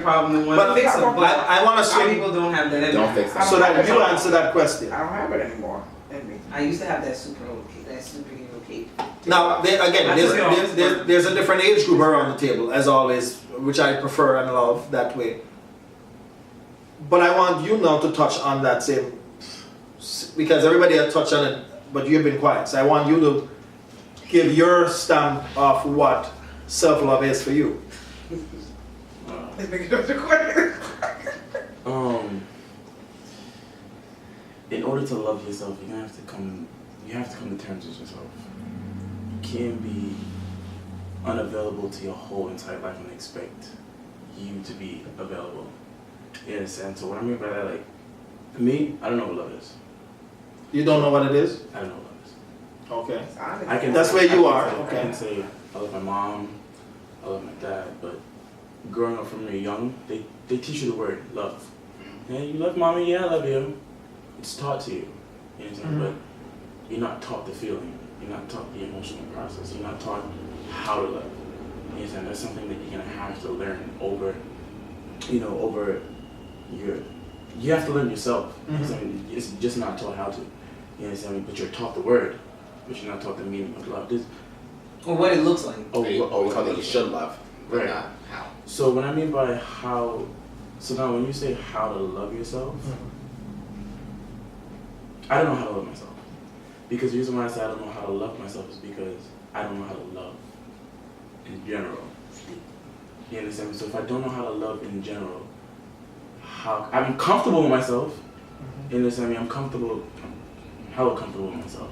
problem and want But to fix it. But I want to some say, people don't have that. Don't fix it. so that you answer that question. I don't have it anymore in me. I used to have that superhero cape. Now, again, there's a different age group around the table, as always, which I prefer and love that way. But I want you now to touch on that same, because everybody has touched on it, but you've been quiet. So I want you to give your stamp of what self-love is for you. In order to love yourself, you have to come to terms with yourself. You can't be unavailable to your whole entire life and expect you to be available. You understand? So what I mean by that, like, for me, I don't know what love is. You don't know what it is? I don't know what love is. Okay. I can. That's where you are. I can say I love my mom, I love my dad, but growing up from young, they teach you the word love. Yeah, you love mommy, yeah, I love you. It's taught to you, you know what I'm saying? But you're not taught the feeling. You're not taught the emotional process. You're not taught how to love. You know what I'm saying? That's something that you're gonna have to learn over you have to learn yourself. You know what I'm saying? It's just not taught how to. You know what I'm saying? But you're taught the word, but you're not taught the meaning of love. Or what it looks like. We call it you should love, but right. not how. So what I mean by how, so now when you say how to love yourself, I don't know how to love myself. Because the reason why I say I don't know how to love myself is because I don't know how to love in general. You understand? So if I don't know how to love in general, I'm comfortable with myself. You understand me? I'm hella comfortable with myself.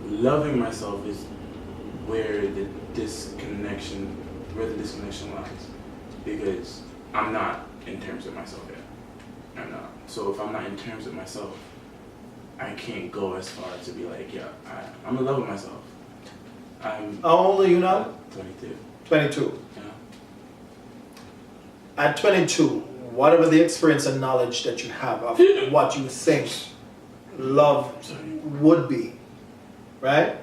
Loving myself is where the disconnection lies. Because I'm not in terms with myself yet. I'm not. So if I'm not in terms with myself, I can't go as far to be like, yeah, I'm in love with myself. How old are you now? 22. 22. Yeah. At 22, whatever the experience and knowledge that you have of what you think love would be, right?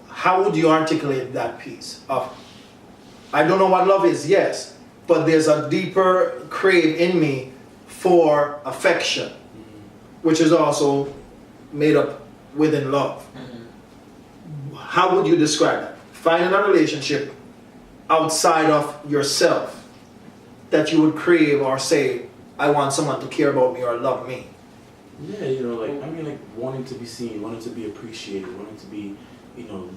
How would you articulate that piece of, I don't know what love is, yes, but there's a deeper crave in me for affection, which is also made up within love. How would you describe that? Finding a relationship outside of yourself that you would crave or say, I want someone to care about me or love me. Yeah, like wanting to be seen, wanting to be appreciated, wanting to be,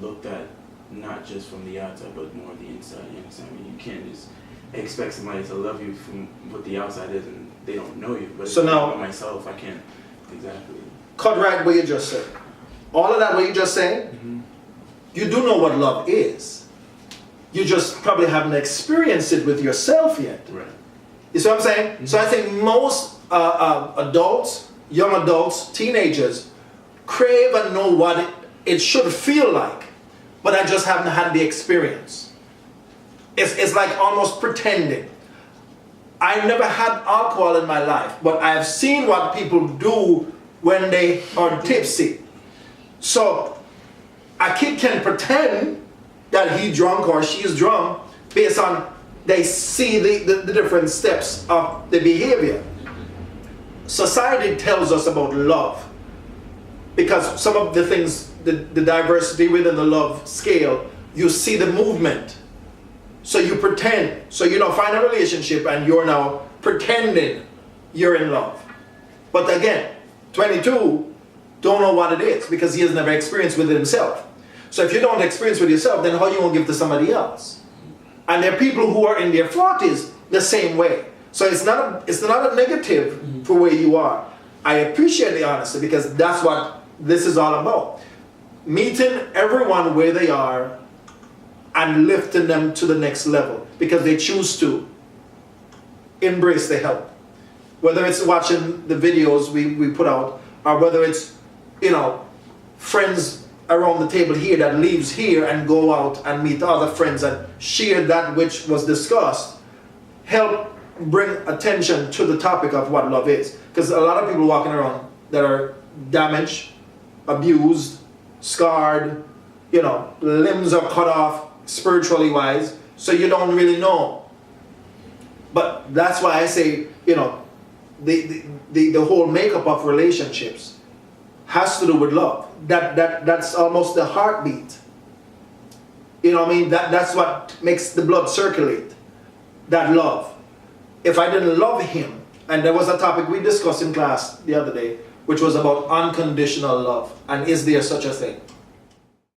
looked at not just from the outside but more the inside. You understand? I mean, you can't just expect somebody to love you from what the outside is and they don't know you. But so now, myself, I can't exactly. Cut right what you just said. All of that what you just said, you do know what love is. You just probably haven't experienced it with yourself yet. Right. You see what I'm saying? So I think most adults, young adults, teenagers, crave and know what it should feel like, but I just haven't had the experience. It's like almost pretending. I never had alcohol in my life, but I have seen what people do when they are tipsy. So a kid can pretend that he's drunk or she's drunk based on they see the different steps of the behavior. Society tells us about love because some of the things, the diversity within the love scale, you see the movement. So you pretend. So you find a relationship and you're now pretending you're in love. But again, 22 don't know what it is because he has never experienced with it himself. So if you don't experience with yourself, then how you gonna give to somebody else? And there are people who are in their 40s the same way. So it's not a negative for where you are. I appreciate the honesty because that's what this is all about. Meeting everyone where they are and lifting them to the next level because they choose to embrace the help. Whether it's watching the videos we put out or whether it's, friends around the table here that leaves here and go out and meet other friends and share that which was discussed, help bring attention to the topic of what love is. Because a lot of people walking around that are damaged, abused, scarred, limbs are cut off spiritually wise, so you don't really know But that's why I say, you know, the whole makeup of relationships has to do with love. That's almost the heartbeat. You know what I mean? That's what makes the blood circulate. That love. If I didn't love him, and there was a topic we discussed in class the other day, which was about unconditional love. And is there such a thing?